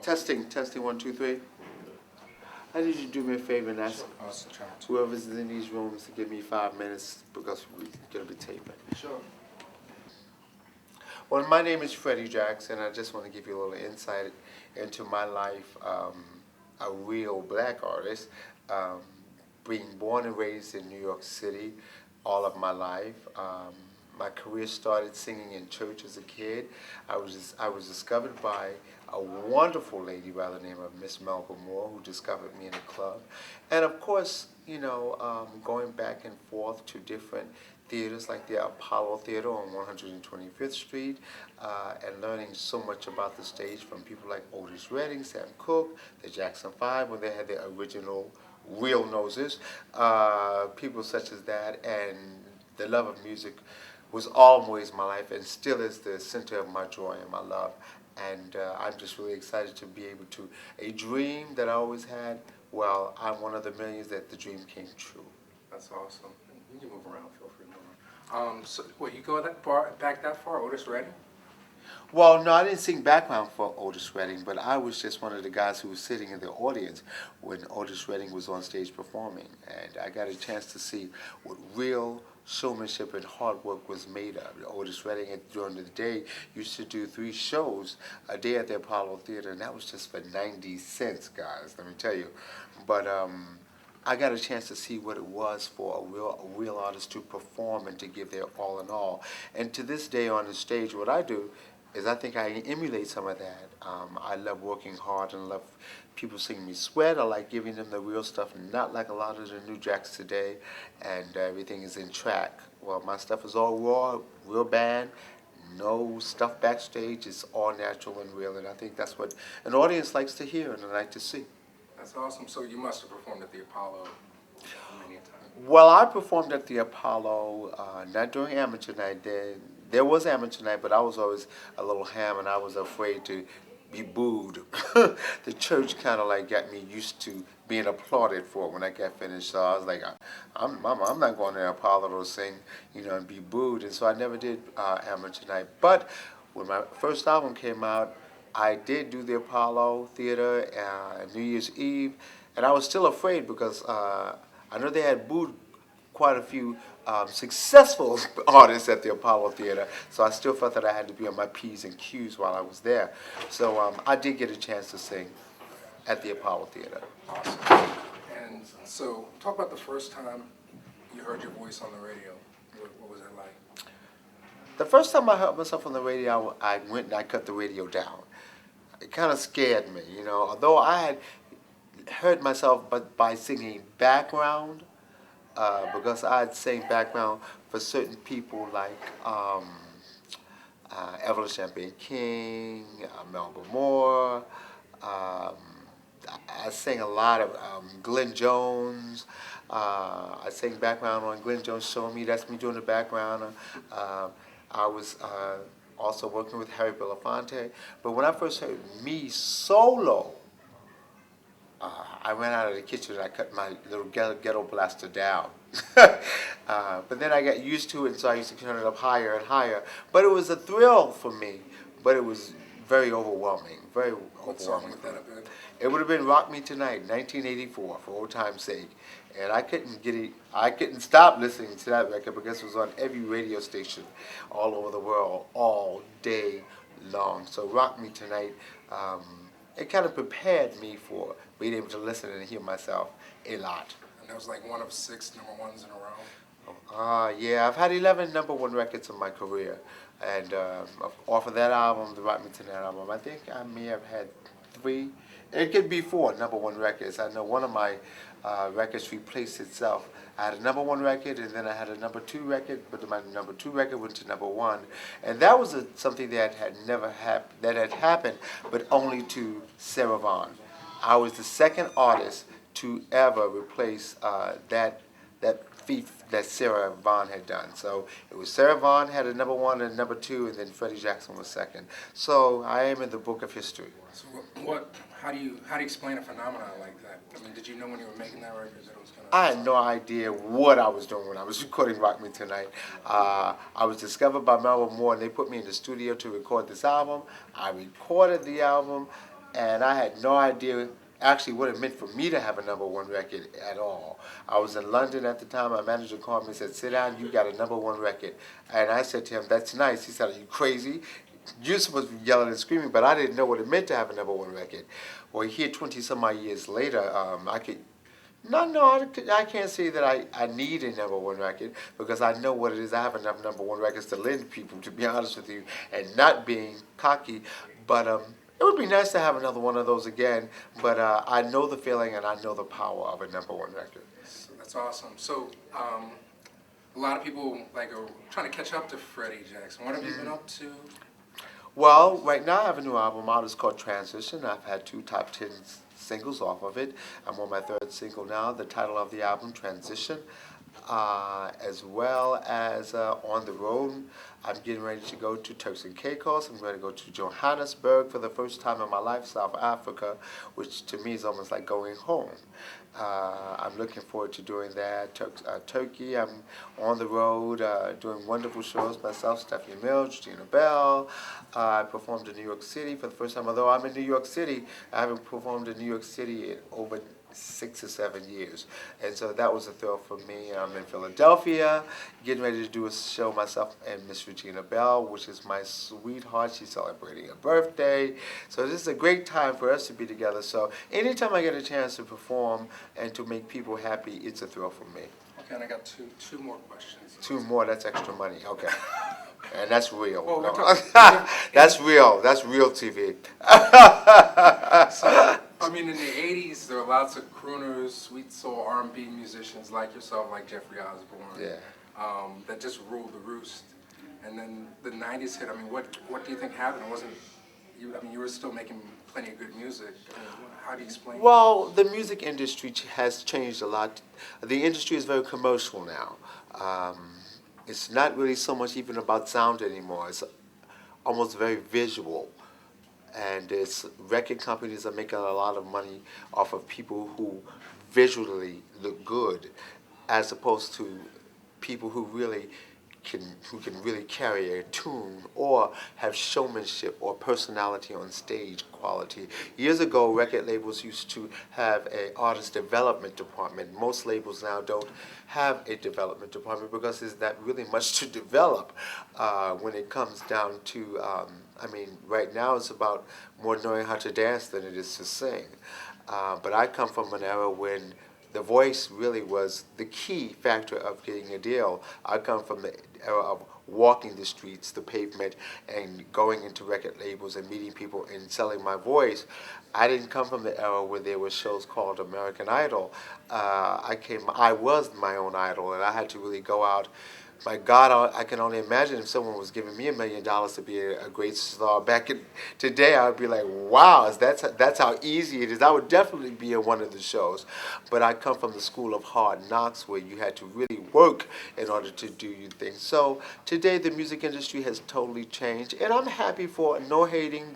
Testing, 1, 2, 3. I need you to do me a favor and ask whoever's in these rooms to give me 5 minutes because we're going to be taping. Sure. Well, my name is Freddie Jackson. I just want to give you a little insight into my life. A real black artist, being born and raised in New York City all of my life. My career started singing in church as a kid. I was discovered by a wonderful lady by the name of Miss Melba Moore, who discovered me in a club. And of course, going back and forth to different theaters like the Apollo Theater on 125th Street, and learning so much about the stage from people like Otis Redding, Sam Cooke, the Jackson 5, when they had their original real noses, people such as that, and the love of music was always my life and still is the center of my joy and my love. And I'm just really excited to be able to, a dream that I always had, well, I'm one of the millions that the dream came true. That's awesome. You can move around, feel free to move around. So, what, you go that far, back that far, Otis Redding? Well, no, I didn't sing background for Otis Redding, but I was just one of the guys who was sitting in the audience when Otis Redding was on stage performing. And I got a chance to see what real showmanship and hard work was made of. Otis Redding, during the day, used to do 3 shows a day at the Apollo Theater, and that was just for 90 cents, guys, let me tell you. But I got a chance to see what it was for a real artist to perform and to give their all in all. And to this day on the stage, what I do is I think I emulate some of that. I love working hard and love people seeing me sweat. I like giving them the real stuff, not like a lot of the new jacks today, and everything is in track. Well, my stuff is all raw, real band, no stuff backstage. It's all natural and real, and I think that's what an audience likes to hear and like to see. That's awesome. So you must have performed at the Apollo many a time. Well, I performed at the Apollo, not during amateur night. There was amateur night, but I was always a little ham, and I was afraid to be booed. The church kind of like got me used to being applauded for when I got finished. So I was like, I'm not going to Apollo to sing, and be booed. And so I never did amateur night. But when my first album came out, I did do the Apollo Theater New Year's Eve, and I was still afraid because I know they had booed quite a few successful artists at the Apollo Theater, so I still felt that I had to be on my P's and Q's while I was there. So I did get a chance to sing at the Apollo Theater. Awesome. And so, talk about the first time you heard your voice on the radio. What was it like? The first time I heard myself on the radio, I went and I cut the radio down. It kind of scared me, although I had heard myself by singing background, because I had sang background for certain people like Evelyn Champagne King, Melba Moore. I sang a lot of Glenn Jones. I sang background on Glenn Jones' Show Me. That's me doing the background. I was also working with Harry Belafonte. But when I first heard me solo, I ran out of the kitchen and I cut my little ghetto blaster down. But then I got used to it, and so I used to turn it up higher and higher. But it was a thrill for me, but it was very overwhelming, very overwhelming. It would have been Rock Me Tonight, 1984, for old time's sake. And I couldn't stop listening to that record because it was on every radio station all over the world all day long. So Rock Me Tonight, it kind of prepared me for being able to listen and hear myself a lot. And that was like one of 6 number ones in a row? Yeah, I've had 11 number 1 records in my career. And off of that album, the Rock Me Tonight album, I think I may have had 3. It could be 4 number 1 records. I know one of my records replaced itself. I had a number 1 record, and then I had a number 2 record, but my number 2 record went to number 1, and that was something that had never happened, but only to Sarah Vaughan. I was the second artist to ever replace that feat that Sarah Vaughan had done. So it was Sarah Vaughan had a number 1 and number 2, and then Freddie Jackson was second. So I am in the book of history. So how do you explain a phenomenon like that? I mean, did you know when you were making that record that it was gonna? I had no idea what I was doing when I was recording Rock Me Tonight. I was discovered by Melba Moore, and they put me in the studio to record this album. I recorded the album. and I had no idea actually what it meant for me to have a number one record at all. I was in London at the time. My manager called me and said, "Sit down, you got a number one record." And I said to him, "That's nice." He said, "Are you crazy? You're supposed to be yelling and screaming," but I didn't know what it meant to have a number one record. Well, here, 20 some odd years later, I could I can't say that I need a number one record because I know what it is. I have enough number one records to lend people, to be honest with you, and not being cocky. But it would be nice to have another one of those again. But I know the feeling and I know the power of a number one record. So that's awesome. So a lot of people like are trying to catch up to Freddie Jackson. What have you been up to? Well, right now I have a new album out. It's called Transition. I've had 2 top 10 singles off of it. I'm on my 3rd single now. The title of the album, Transition, as well as on the road. I'm getting ready to go to Turks and Caicos. I'm going to go to Johannesburg for the first time in my life, South Africa, which to me is almost like going home. I'm looking forward to doing that. Turkey, I'm on the road doing wonderful shows. Myself, Stephanie Mills, Gina Bell. I performed in New York City for the first time. Although I'm in New York City, I haven't performed in New York City in over 6 or 7 years. And so that was a thrill for me. I'm in Philadelphia, getting ready to do a show myself and Miss Regina Bell, which is my sweetheart. She's celebrating her birthday. So this is a great time for us to be together. So anytime I get a chance to perform and to make people happy, it's a thrill for me. Okay, and I got two more questions. 2 more, that's extra money. Okay. And that's real. Well, No. That's real. That's real TV. So, I mean, in the 80s, there were lots of crooners, sweet soul R&B musicians like yourself, like Jeffrey Osborne, that just ruled the roost. And then the 90s hit. I mean, what do you think happened? It wasn't you? I mean, you were still making plenty of good music. I mean, how do you explain? Well, the music industry has changed a lot. The industry is very commercial now. It's not really so much even about sound anymore. It's almost very visual. And it's record companies are making a lot of money off of people who visually look good, as opposed to people who can really carry a tune or have showmanship or personality on stage quality. Years ago, record labels used to have an artist development department. Most labels now don't have a development department because there's not really much to develop when it comes down to, I mean, right now it's about more knowing how to dance than it is to sing. But I come from an era when the voice really was the key factor of getting a deal. I come from the era of walking the streets, the pavement, and going into record labels and meeting people and selling my voice. I didn't come from the era where there were shows called American Idol. I was my own idol, and I had to really go out. My God, I can only imagine if someone was giving me $1 million to be a great star. Back in today, I would be like, wow, that's how easy it is. I would definitely be in one of the shows. But I come from the school of hard knocks where you had to really work in order to do your thing. So today, the music industry has totally changed, and I'm happy for no hating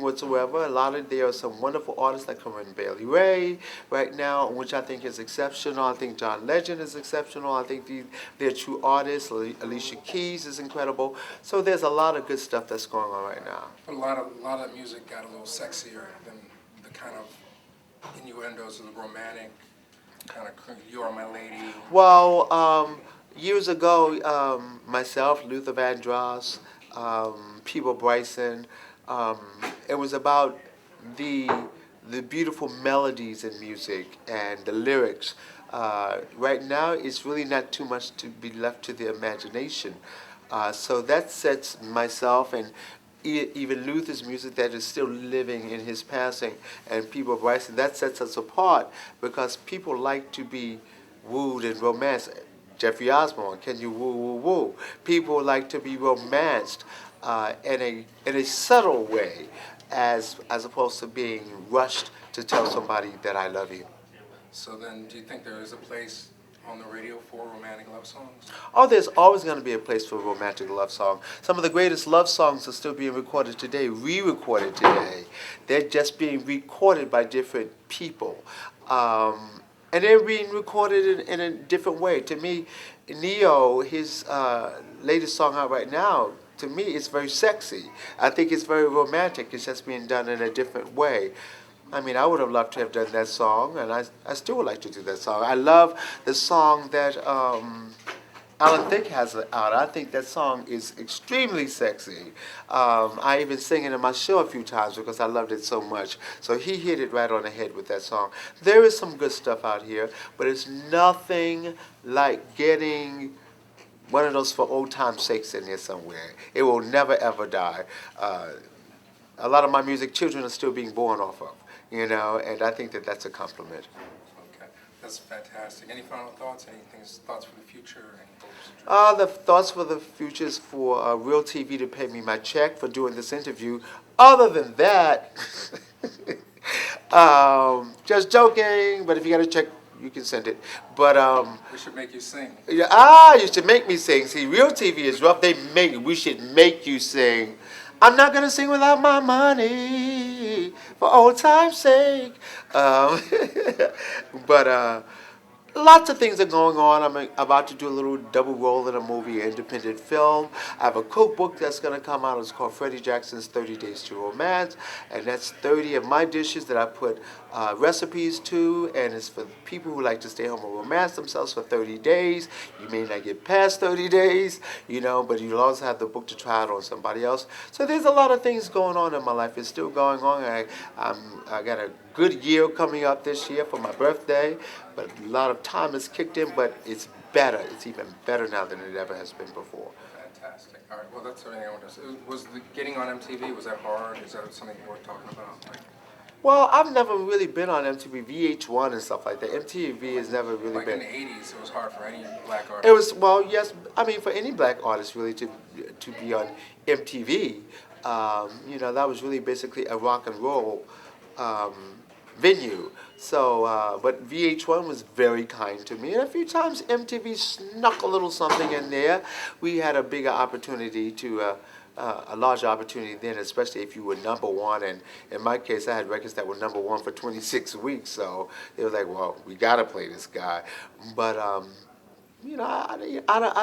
whatsoever. There are some wonderful artists like Corinne Bailey Rae right now, which I think is exceptional. I think John Legend is exceptional. I think they're true artists. Alicia Keys is incredible. So there's a lot of good stuff that's going on right now. But a lot of music got a little sexier than the kind of innuendos of the romantic kind of "You Are My Lady." Well, years ago, myself, Luther Vandross, Peebo Bryson. It was about the beautiful melodies in music and the lyrics. Right now, it's really not too much to be left to the imagination. So that sets myself and even Luther's music that is still living in his passing, and Peebo Bryson, that sets us apart because people like to be wooed and romanced. Jeffrey Osborne, can you woo, woo, woo? People like to be romanced in a subtle way, as opposed to being rushed to tell somebody that I love you. So then, do you think there is a place on the radio for romantic love songs? Oh, there's always going to be a place for a romantic love song. Some of the greatest love songs are still being recorded today, re-recorded today. They're just being recorded by different people. And they're being recorded in a different way. To me, Neo, his latest song out right now, to me, it's very sexy. I think it's very romantic. It's just being done in a different way. I mean, I would have loved to have done that song, and I still would like to do that song. I love the song that Alan Thicke has out. I think that song is extremely sexy. I even sing it in my show a few times because I loved it so much. So he hit it right on the head with that song. There is some good stuff out here, but it's nothing like getting one of those for old time's sakes in there somewhere. It will never ever die. A lot of my music, children are still being born off of, and I think that that's a compliment. Okay, that's fantastic. Any final thoughts? Thoughts for the future? Any hopes? The thoughts for the future is for Real TV to pay me my check for doing this interview. Other than that, just joking. But if you got a check, you can send it. But we should make you sing. Yeah, you should make me sing. See, Real TV is rough. We should make you sing. I'm not gonna sing without my money for old time's sake. But lots of things are going on. I'm about to do a little double role in a movie, independent film. I have a cookbook that's going to come out. It's called Freddie Jackson's 30 Days to Romance. And that's 30 of my dishes that I put recipes to. And it's for people who like to stay home and romance themselves for 30 days. You may not get past 30 days, but you'll also have the book to try it on somebody else. So there's a lot of things going on in my life. It's still going on. I got a good year coming up this year for my birthday. But a lot of time has kicked in, but it's better. It's even better now than it ever has been before. Fantastic. All right. Well, that's everything I wanted to say. Was getting on MTV, was that hard? Is that something worth talking about? Well, I've never really been on MTV, VH1 and stuff like that. MTV has never really been. In the 80s, it was hard for any black artist. It was, well, yes. I mean, for any black artist really to be on MTV, that was really basically a rock and roll venue. So, but VH1 was very kind to me. And a few times MTV snuck a little something in there. We had a bigger opportunity a large opportunity then, especially if you were number one. And in my case, I had records that were number one for 26 weeks. So they were like, well, we got to play this guy. But, I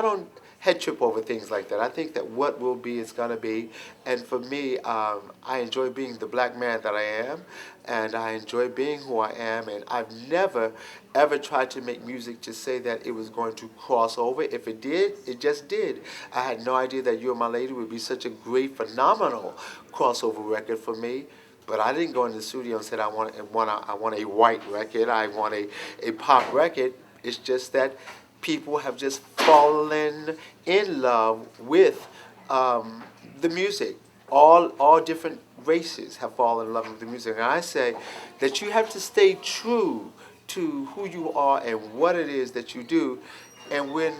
don't head trip over things like that. I think that what will be is going to be. And for me, I enjoy being the black man that I am. And I enjoy being who I am. And I've never, ever tried to make music to say that it was going to cross over. If it did, it just did. I had no idea that You Are My Lady would be such a great, phenomenal crossover record for me. But I didn't go in the studio and said I want a white record. I want a pop record. It's just that people have just fallen in love with the music. All different races have fallen in love with the music. And I say that you have to stay true to who you are and what it is that you do. And where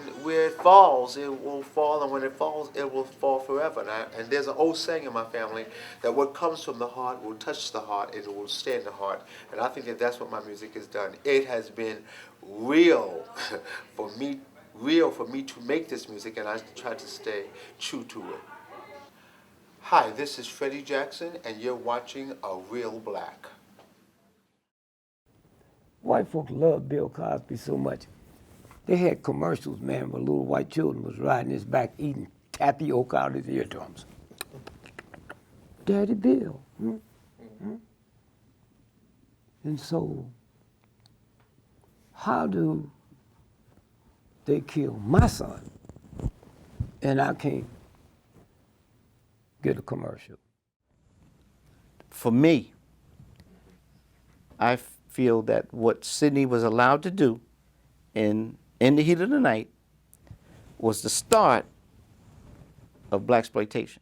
it falls, it will fall. And when it falls, it will fall forever. And there's an old saying in my family that what comes from the heart will touch the heart and it will stay in the heart. And I think that that's what my music has done. It has been real for me to make this music, and I try to stay true to it. Hi, this is Freddie Jackson, and you're watching a Reelblack. White folks love Bill Cosby so much. They had commercials, man, where little white children was riding his back eating tapioca out of his eardrums. Daddy Bill. And so, how do they kill my son and I can't get a commercial? For me, I feel that what Sidney was allowed to do in the Heat of the Night was the start of blaxploitation.